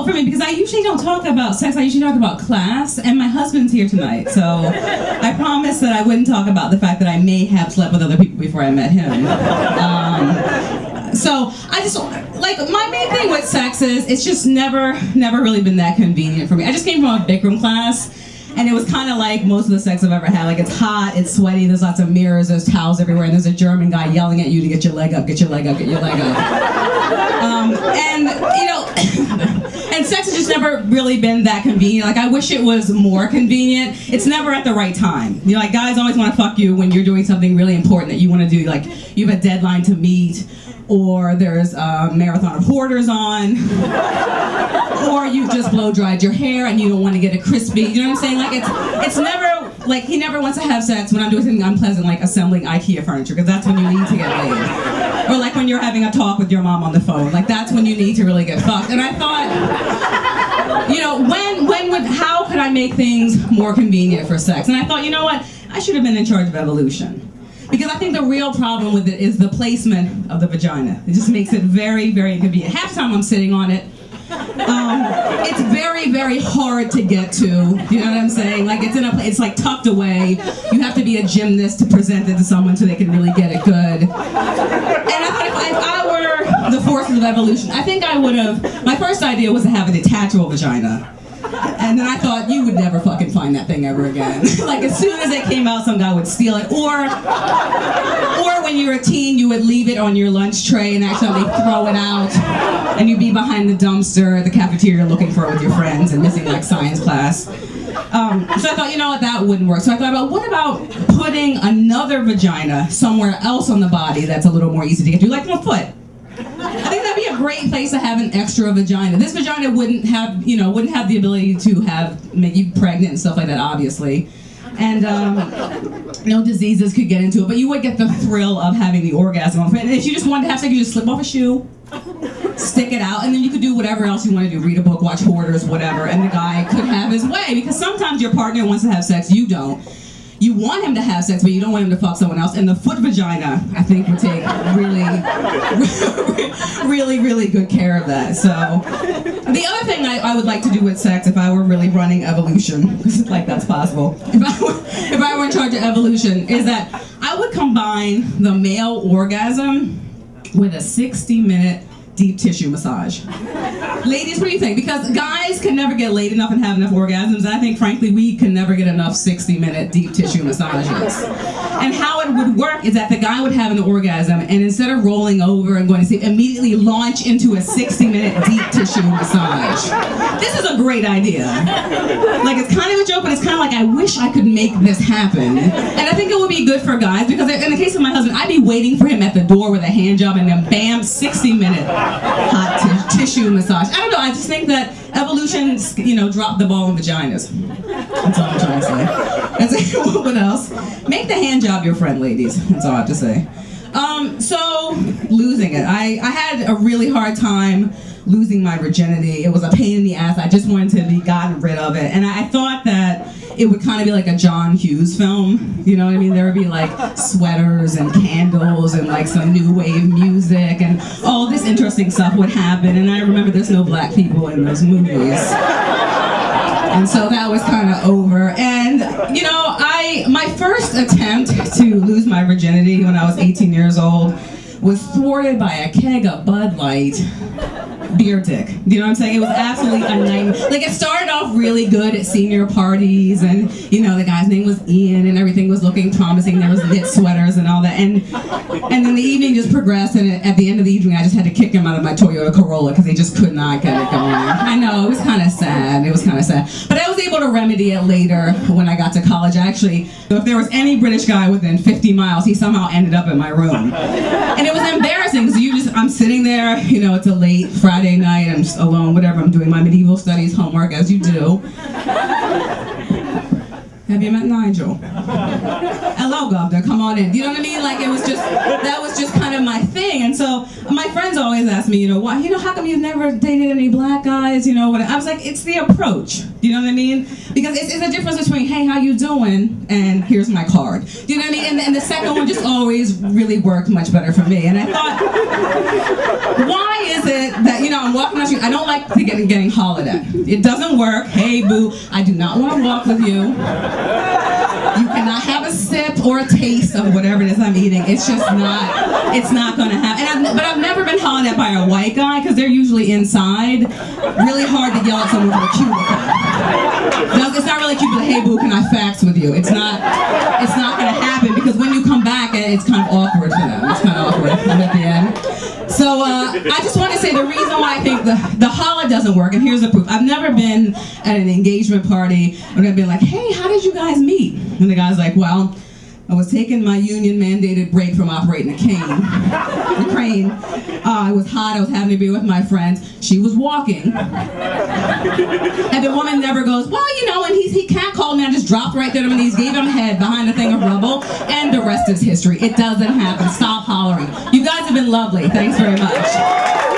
difficult for me because I usually don't talk about sex. I usually talk about class, and my husband's here tonight, so I promised that I wouldn't talk about the fact that I may have slept with other people before I met him. So I just, like, my main thing with sex is it's just never really been that convenient for me. I just came from a Bikram class, and it was kind of like most of the sex I've ever had. Like, it's hot, it's sweaty, there's lots of mirrors, there's towels everywhere, and there's a German guy yelling at you to get your leg up, get your leg up, get your leg up. And, you know, and sex has just never really been that convenient. Like, I wish it was more convenient. It's never at the right time. You know, like, guys always want to fuck you when you're doing something really important that you want to do. Like, you have a deadline to meet, or there's a marathon of hoarders on, or you just blow-dried your hair and you don't want to get it crispy. You know what I'm saying? Like, it's never, like, he never wants to have sex when I'm doing something unpleasant, like assembling IKEA furniture, because that's when you need to get laid. Or like when you're having a talk with your mom on the phone. Like, that's when you need to really get fucked. And I thought, you know, how could I make things more convenient for sex? And I thought, you know what? I should have been in charge of evolution. Because I think the real problem with it is the placement of the vagina. It just makes it very, very inconvenient. Half the time I'm sitting on it. It's very, very hard to get to. You know what I'm saying? Like, it's like tucked away. You have to be a gymnast to present it to someone so they can really get it good. And I thought if I were the forces of evolution, I think I would have. My first idea was to have a detachable vagina. And then I thought, you would never fucking find that thing ever again. Like, as soon as it came out, some guy would steal it. Or when you're a teen, you would leave it on your lunch tray and accidentally throw it out. And you'd be behind the dumpster at the cafeteria looking for it with your friends and missing, like, science class. So I thought, you know what, that wouldn't work. So I thought about, what about putting another vagina somewhere else on the body that's a little more easy to get to, like the foot? I think that'd be a great place to have an extra vagina. This vagina wouldn't have, you know, wouldn't have the ability to make you pregnant and stuff like that, obviously. And no diseases could get into it, but you would get the thrill of having the orgasm. And if you just wanted to have sex, you just slip off a shoe, stick it out, and then you could do whatever else you want to do. Read a book, watch Hoarders, whatever, and the guy could have his way. Because sometimes your partner wants to have sex, you don't. You want him to have sex, but you don't want him to fuck someone else. And the foot vagina, I think, would take really good care of that. So, the other thing I would like to do with sex, if I were really running evolution, like that's possible, if I were in charge of evolution, is that I would combine the male orgasm with a 60-minute deep tissue massage. Ladies, what do you think? Because guys can never get laid enough and have enough orgasms, and I think, frankly, we can never get enough 60-minute deep tissue massages. And how it would work is that the guy would have an orgasm, and instead of rolling over and going to sleep, immediately launch into a 60-minute deep tissue massage. This is a great idea. Like, it's kind of a joke, but it's kind of like, I wish I could make this happen. And I think it would be good for guys, because in the case of my husband, I'd be waiting for him at the door with a hand job, and then bam, 60-minute hot tissue massage. I don't know, I just think that evolution, you know, dropped the ball on vaginas. That's all I'm trying to say. What else? Make the hand job your friend, ladies. That's all I have to say. So, losing it. I had a really hard time losing my virginity. It was a pain in the ass. I just wanted to be gotten rid of it. And I thought that it would kind of be like a John Hughes film. You know what I mean? There would be like sweaters and candles and like some new wave music and all this interesting stuff would happen. And I remember there's no black people in those movies. And so that was kind of over. And, you know, my first attempt to lose my virginity when I was 18 years old was thwarted by a keg of Bud Light beer dick. You know what I'm saying? It was absolutely a nightmare. Like, it started off really good at senior parties, and, you know, the guy's name was Ian, and everything was looking promising. There was knit sweaters and all that. And then the evening just progressed, and at the end of the evening, I just had to kick him out of my Toyota Corolla because he just could not get it going. I know, it was kind of sad. It was kind of sad. But I was able to remedy it later when I got to college. Actually, if there was any British guy within 50 miles, he somehow ended up in my room. And it was embarrassing because I'm sitting there, you know, it's a late Friday night, I'm just alone, whatever, I'm doing my medieval studies homework, as you do. Have you met Nigel? Hello, Governor, come on in. Do you know what I mean? Like it was just, that was just kind of my thing. And so my friends always ask me, why, how come you've never dated any black guys? I was like, it's the approach. Do you know what I mean? Because it's a difference between, hey, how you doing? And here's my card. Do you know what I mean? And the second one just always really worked much better for me. And I thought, why is it that, I'm walking down the street, I don't like to getting hollered at. It doesn't work. Hey, boo, I do not want to walk with you. You cannot have a sip or a taste of whatever it is I'm eating. It's just not, it's not going to happen. But I've never been hollered at by a white guy because they're usually inside. Really hard to yell at someone from a cubicle. No, it's not really cute, but hey, boo, can I fax with you? It's not going to happen because when you come back, it's kind of awkward for them. It's kind of awkward at the end. So I just want to say the reason why I think the holler doesn't work, and here's the proof. I've never been at an engagement party when I've been like, hey, how did you guys meet? And the guy's like, well, I was taking my union-mandated break from operating the crane. It was hot, I was having to be with my friends. She was walking. And the woman never goes, well, and he catcalled me, I just dropped right there to my knees, gave him a head behind a thing of rubble, and the rest is history. It doesn't happen. Stop hollering. You guys have been lovely. Thanks very much.